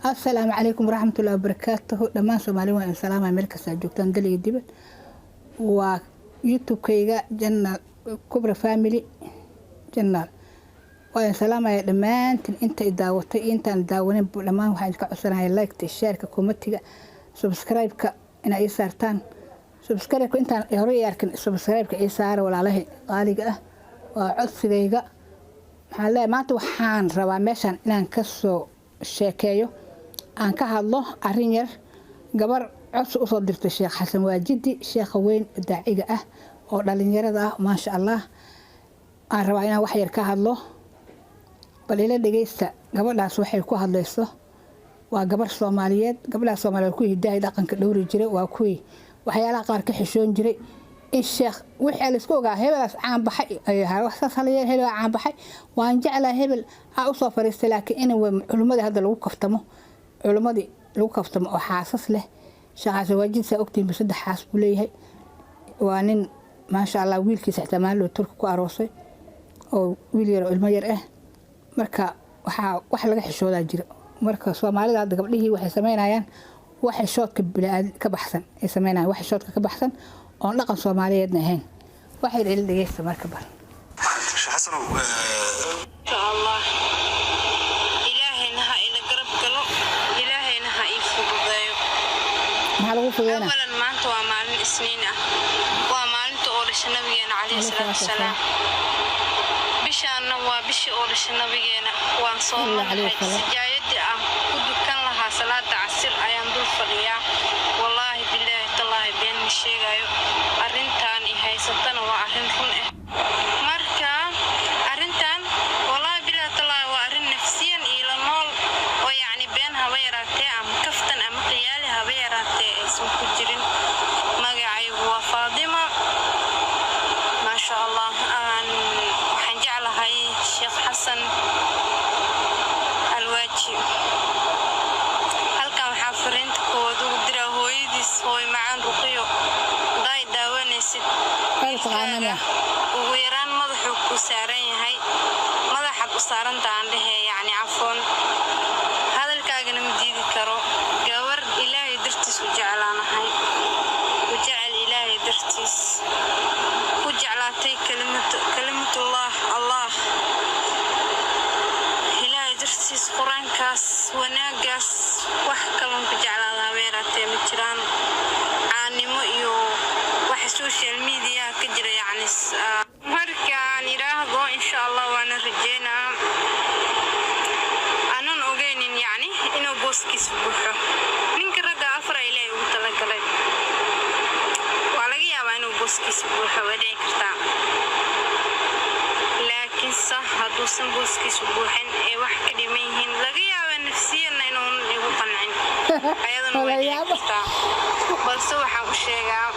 السلام عليكم ورحمة الله وبركاته. دمان سومالي وإن سلام أمريكا ساجوكتان دلي ديبن ويوتيوب كيغا جنة كبرى فاميلي جنة وإن سلام يا دمان انت داوتي انت داونين دمان waxaan ka codsanahay like share ka comment subscribe ka in ay saartaan subscribe ka intaan hore yarkan subscribe ka ay saar walaalahay qaaliga ah waa codsigayga maxaa la maanta waxaan rabaa meeshan inaan ka soo sheekeeyo aan ka hadlo arin yar gabar codsi u soo dirtay Sheekh Xasan Waajidi sheekh weyn daaciga ah oo dhalinyarada ah ma sha Allah aan rabaa inaan wax yar ka hadlo bal ila dhageysta gabadhaas waxay ku hadlayso waa gabar Soomaaliyeed gabadha Soomaaliyeed ku hidahay dhaqanka dhowri jiray waa kuwii waxyaalaha qaar ka xishoon jiray in sheekh wixii la isku ogaa hebelaas caan baxay ay wax saxaliyay hebel caan baxay waan jeclaa hebel u soo fariistay laakiin in culimada hadda lagu kaftamo culimadii lagu kaftamo oo xaasas leh shaqaas waajidsa ogtiin saddex xaas buu leeyahay waa nin ma sha Allah wiilkiisa xitaa maal loo turku ku aroosay oo wiil yar oo ilmo yar ah marka wax laga xishoodaa jira marka Soomaalida hadda gabdhihii waxay sameynayaan wax xishoodka bilaad ka baxsan ay sameynayaan wax xishoodka ka baxsan oo dhaqan Soomaaliyeedna ahayn waxay ila dhageysta marka bal Sheekh Xasan insha Allah ilaahayna ha ila garab galo ilaahayna ha ii fududeeyo ma lagu fududeeyna awalan maanta waa maalin isniin ah waa maalinta oo dhashay nabigeena Cali sallallahu alayhi wasallam bishaana waa bishii oo dhashay nabigeena waan soo marnay sijaayadii ah ku dukan lahaa salaada casir ayaan dul fadhiyaa wallahi billahi tallahi been ma sheegayo arintan i haysatana waa arin run ah marka arintan wallahi billahi tallahi waa arin nafsiyan ila nool oo yaani been haba yaraatee ama kaftan ama qiyaali haba yaraatee isku ku jirin magacaygu waa Faadima ma sha Allah waxaan jeclahay Sheekh Xasan Alwaaji halkan waxaa fariinta kooda ugu diraa hooyadiis hooy macaan ruqiyo day daawanaysid ugu yaraan madaxuu ku saaran yahay madaxaad u saarantaan dhehe yani cafoon hadalkaagana ma diidi karo gabar ilaahay dartiis u jeclaanahay u jecel ilaahay dartiis ku jeclaatay kalimatullah Allah ilaahay dartiis quraankaas wanaagaas wax kaloo ku jeclaada weeraatee ma jiraan caanimo iyo wax social media ka jira yani markaan iraahdo insha Allah waana rajeynaa aanan ogeynin yani inuu booskiis buuxo ninka ragga afar ilaahay ugu talagalay waa laga yaabaa inuu booskiis buuxo way dhici kartaa laakiin hadduusan booskiis buuxin ee wax ka dhiman yihiin laga yaabaa nafsiyan inuu igu qancin ayadana way dhici kartaa balse waxaan u sheegaa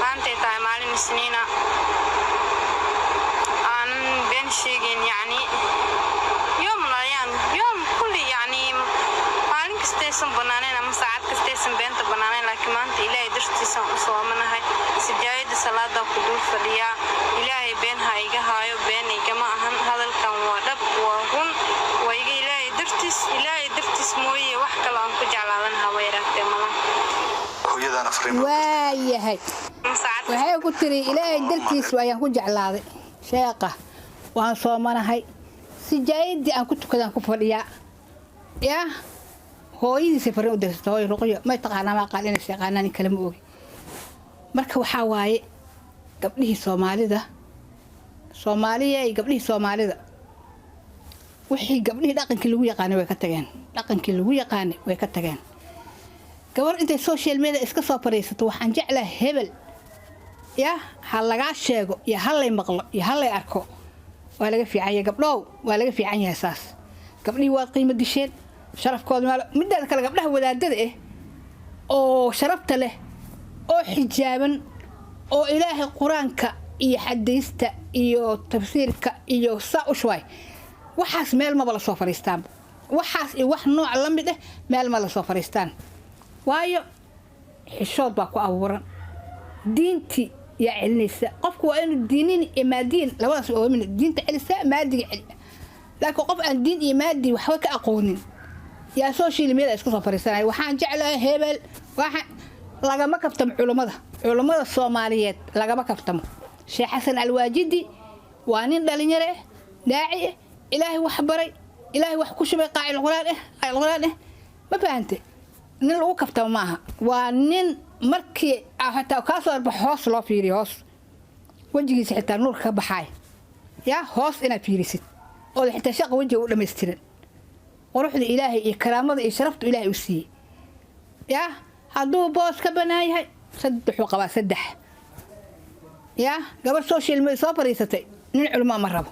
maantay tahay maalin isniina aanan been sheegin yani يوم كل يعني مالين كستيسن بنانين أما ساعات كستيسن بنت بنانين لكن ما أنت إلهي درتيسن أصوامنا هاي سجايد صلاة وقدور فليا إلهي بينها إيجاها بين إيجما أهم هذا الكلام ودب وهون وإيجا إلهي درتيس موية وحكا لان كجعل عنها ويرات ملا هويدا نفرين واي هاي وهي قلت لي إلهي درتيس ويا كجعل هذا شيقة وأنا صوامنا هاي sijaayadii aan ku tukadaan ku fadhiyaa yaa hooyadiisa fariin u dirtay hooyo ruqiyo ma taqaanaa ma qaalina shaqaanaan kala ma ogi marka waxa waaye gabdhihii Soomaalida wixii gabdhihii dhaqankii lagu yaqaanay way ka tageen gabar intay social media iska soo fariisato waxaan jeclaa hebel yaa hal laga sheego iyo hal lay maqlo iyo hal lay arko waa laga fiican yahay gabdhow waa laga fiican yahay saas gabdhii waa qiimo disheen sharafkooda midda kale gabdhaha wadaadada ah oo sharafta leh oo xijaaban oo ilaahay quraanka iyo xadiista iyo tafsiirka iyo saa u shway waxaas meel ma bala soo fariistaan waxaas iyo wax nooc la mid ah meel ma la soo fariistaan waayo xishood baa ku abuuran diinti يا علنيسا قفك وين دينين إمادين لو أنا من الدين تعلسا مادي لكن قف عن دين إمادي وحوك أقونين yaa social media isku soo fariisanay waxaan jeclahay hebel waxa lagama kaftamo culimada Soomaaliyeed lagama kaftamo Sheekh Xasan Alwaajidi waa nin dhalinyaro daaci ilaahay wax baray ilaahay wax ku shubay qaacil quraan ma fahamtay nin lagu kaftamo maaha waa nin markii hataa ka soo arbax hoos loo fiiriyo hoos wajigiisa xitaa nuur ka baxay yaa hoos ina fiirisid oo xitaa shaqo wajiga u dhameystiran quruxda ilaahay iyo karaamada iyo sharafta ilaahay u siiyay yaa hadduu boos ka banaayahay saddex yaa gabar social media soo fariisatay nin culimo ma rabo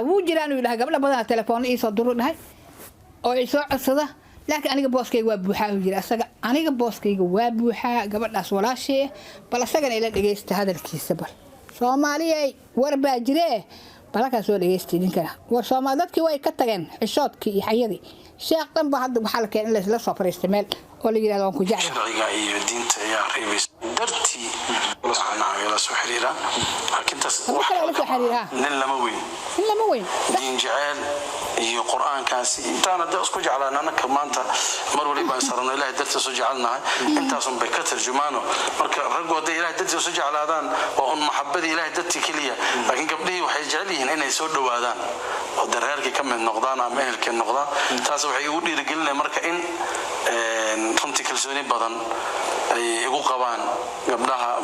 wuu jiraan uu dhahay gabdha badan telefoon ii soo duru dhahay oo ay soo codsada laakiin aniga booskayga waa buuxaa uu jira asaga aniga booskayga waa buuxaa gabadhaas walaashee bal asagana ila dhageysta hadalkiisa bal Soomaaliyay war baa jiree balaka soo dhageystay ninkana war Soomaali dadkii way ka tageen xishoodkii iyo xayadii sheekh dhanba hadda waxa la keenay in la soo fariistay meel oo la yiraahdo waan ku jeclahay sharciga iyo diinta ayaa reebis dartii la soo xiriira laakiin taas nin lama weyn diin jecel iyo quraankaasi intaana dad isku jeclaan anaka maanta mar waliba sarno ilaahay dartiisa soo jecelnahay intaasun bay ka tarjumaano marka ragooda ilaahay dartiisa soo jeclaadaan oo maxabada ilaahay dartii kaliya laakiin gabdhii waxay jecel yihiin inay soo dhawaadaan oo dareerkii ka mid noqdaan ama ehelkii noqdaan taas waxay ugu dhiirigelinayaan marka in runtii kalsooni badan ay igu qabaan gabdhaha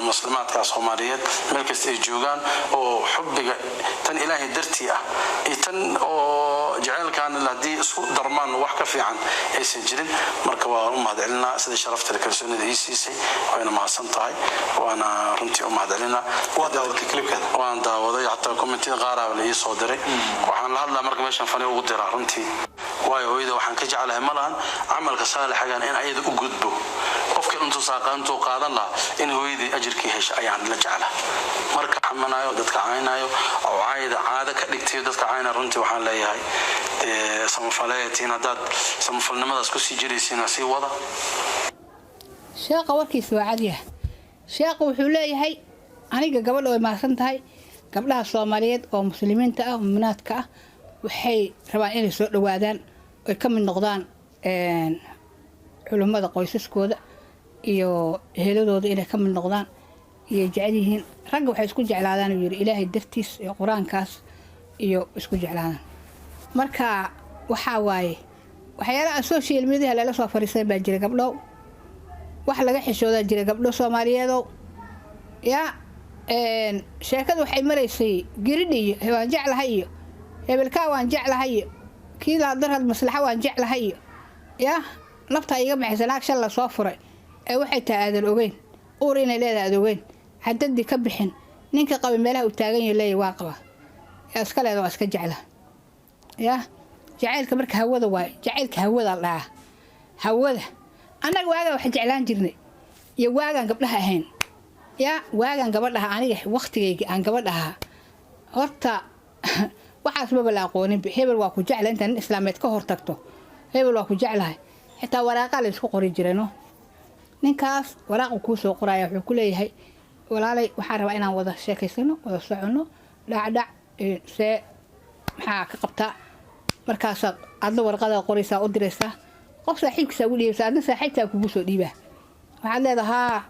muslimaadka Soomaaliyeed meel kasta ay joogaan oo xubbiga tan ilaahay dartii ah iyo tan oo jaceelkan ladii isku darmaan wax ka fiican aysan jirin marka waa u mahadcelinaa sida sharafta kalsoonida ay siisay waana mahadsan tahay waana runtii u mahadcelinaa waan daawaday hatta commentiga qaar ah la ii soo diray waxaan la hadlaa marka meeshan fani ugu diraa runtii waayo hooyada waxaan ka jecelahay malahan amalka saalixigan in ayada u gudbo qofka intuu saaqaanto qaadan la in hooyadii ajirkii hesha ayaan la jeclaa marka xamanayo dadka caaynayo oo caada ka dhigtay dadka caayna runtii waxaan leeyahay samafaleetiin hadad samafalnimadaas ku sii jiraysiin si wada sheekha warkiisa waa cadiya sheekhu wuxuu leeyahay aniga gabadha way maasan tahay gabdhaha Soomaaliyeed oo muslimiinta ah munaadka ah waxay rabaan inay soo dhawaadaan oo ka mid noqdaan culimada qoysaskooda iyo eheladooda inay ka mid noqdaan iyo jecel yihiin ragga waxay isku jeclaadaan uu yiri ilaahay dartiis iyo quraankaas iyo isku jeclaadaan marka waxa waaye waxyaalaha social media la soo fariisay baa jira gabdho wax laga xishooda jira gabdho Soomaaliyeed yaa sheekadu waxay maraysay giridii waan jeclahay iyo hebelka waan jeclahay kii la darad maslaxa waan jeclahay yaa nafta iga baxaysan action la soo furay ee waxay taadal ogeyn uur inay leedahay ogeyn haddi ka bixin ninka qaba meelaha u taagan yahay waa qaba iska leedo iska jecla yaa jacaylka marka hawada waay jacaylka hawada la hawada anaga waaga wax jeclaan jirnay iyo waagan gabdhaha ahayn yaa waagan gabadhaha aniga waqtigeyga aan gabadhaha horta waxaas ma bala aqoonin hebel waa ku jecla inta islaameed ka hortagto hebel waa ku jeclahay xitaa waraaqa la isku qori jirano ninkaas waraaqu ku soo qoraya wuxuu ku leeyahay walaalay waxaan rabaa inaan wada sheekaysano wada socono dhacdhac see maxaa ka qabtaa markaas aad warqada qoraysaa u diraysaa qof saaxiibkiisa ugu dhiibsaa adna saaxiibtaa kugu soo dhiibaa waxaad leedahay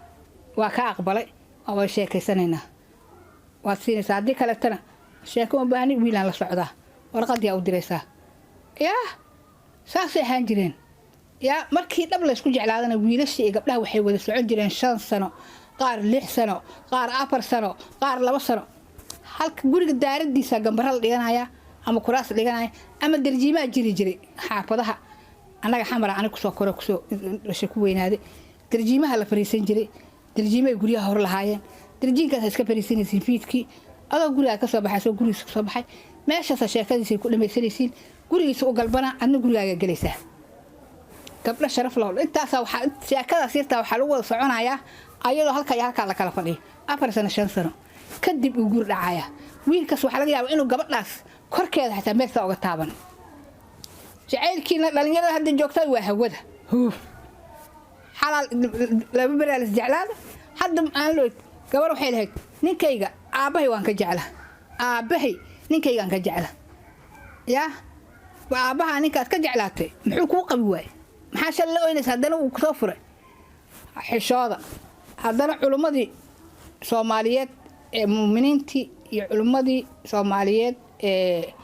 waa ka aqbalay oo sheekaysanayna waad siinaysaa haddii kaletana sheeko ma baahni wiilaan la socdaa warqadii u diraysaa yaa saasay ahaan jireen yaa markii dhab la isku jeclaadana wiilasha iyo gabdhaha waxay wada socon jireen 5 sano qaar 6 sano qaar 4 sano qaar 2 sano halka guriga daaradiisa gambaral dhiganaya ama kuraas dhiganaya ama darjiimaa jiray xaafadaha anaga xamar aan ku soo koro ku soo dhashay ku weynaaday darjiimaha la fariisan jiray darjiimay guriyaha hor lahaayeen darjiinkaas iska fariisanaysiin fiidkii adoo guriga ka soo baxay gurigiisa ka soo baxay meeshaas sheekadiisa ku dhamaysanaysiin gurigiisa u galbana adna gurigaaga galaysaa gabdha sharaf loo intaas waxa sheekada sirta waxa lagu wada soconayaa ayadoo halka la kala fadhiyo 4 sano 5 sano kadib uu guur dhacaya wiilkaas waxa laga yaabaa inuu gabadhaas korkeeda xitaa meesha uga taaban jacaylkiina dhalinyarada hadda joogtay waa hawada xalaal laba baraal isjeclaada hadda aan loo gabar waxay lahayd ninkayga aabahay waan ka jeclaa aabahay ninkayga aan ka jeclaa yaa aabaha ninkaas ka jeclaatay muxuu kuu qabi waayey maxaa shal la oynaysa haddana uu kusoo furay xishooda haddana culimmadii soomaaliyeed ee muuminiintii iyo culimmadii soomaaliyeed ee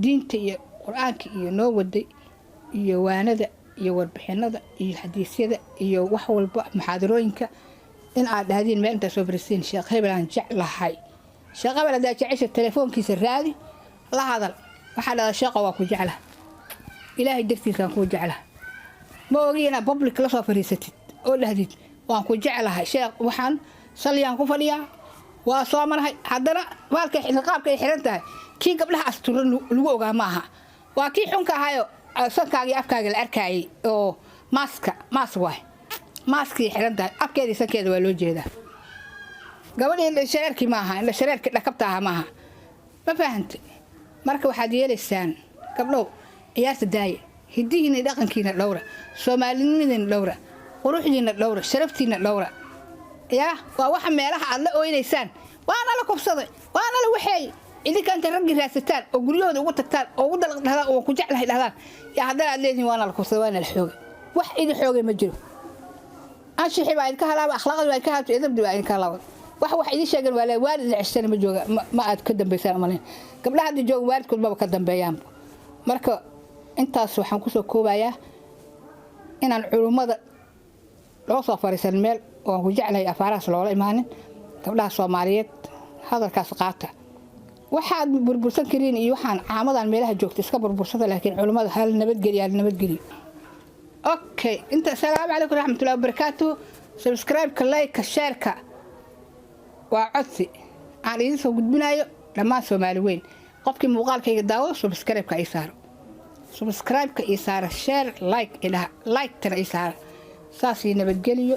diinta iyo qur-aanka iyo noo waday iyo waanada iyo warbixinada iyo xadiisyada iyo wax walba muxaadarooyinka in aad dhahdiin meel intaa soo fariisiin sheekh hebel aan jeclahay sheekh hebel haddaa jecesha telefoonkiisa raadi la hadal waxaa dhahdaa sheekha waa ku jeclaha ilaahay dartiisaan kuu jeclaha ma ogi inaad public la soo fariisatid oo dhahdid waan ku jeclahay sheekh waxaan saliyaan ku fadhiyaa waa soo marahay haddana baalka qaabka ay xiran tahay kii gabdhaha asturan lagu ogaa maaha waa kii xunka ahayo sankaaga iyo afkaaga la arkaayay oo maas waay maaskii xiran tahay afkeeda iyo sankeeda waa loo jeedaa gabadhii indha shareerkii maaha indha shareerkii dhakabta aha maaha ma fahamtay marka waxaad yeelaysaan gabdhow ciyaarta daaya hidihiina iyo dhaqankiina dhowra soomaalinimadiina dhowra quruxdiina dhowra sharaftiina dhowra yaa waa waxa meelaha aad la ooynaysaan waana la kubsaday waana la waxeey idinka inta raggi raadsataan oo guryahooda ugu tagtaan oo ugu dalqdhahdaan oo ku jeclahay dhahdaan yaa haddana aad leedihin waana la kubsaday waana la xoogay wax idin xoogay ma jiro anshixi baa idinka halaaba akhlaaqdii baa idinka halaabtay edabdii baa idinka halaabay wax idin sheegan waa waalid la ceshana ma jooga ma aad ka dambaysaan umalayn gabdhaha hadda jooga waalidkood maba ka dambeeyaanba marka intaas waxaan kusoo koobayaa inaan culummada loo soo fariisan meel oo aan ku jeclahay afaarahaas loola imaanin gabdhaha soomaaliyeed hadalkaas qaata waxaad burbursan kariin iyo waxaan caamadan meelaha joogta iska burbursada laakiin culummada hal nabadgeliyo okay inta assalaamu calaykum waraxmatullahi wabarakaatuh subscribe-ka like-ka share-ka waa codsi aan idin soo gudbinayo dhammaan soomaali weyn qofkii muuqaalkayga daawado subscribe-ka ii saaro subscribe-ka ii saara share like idhaha like-tana ii saara saas ii nabadgeliyo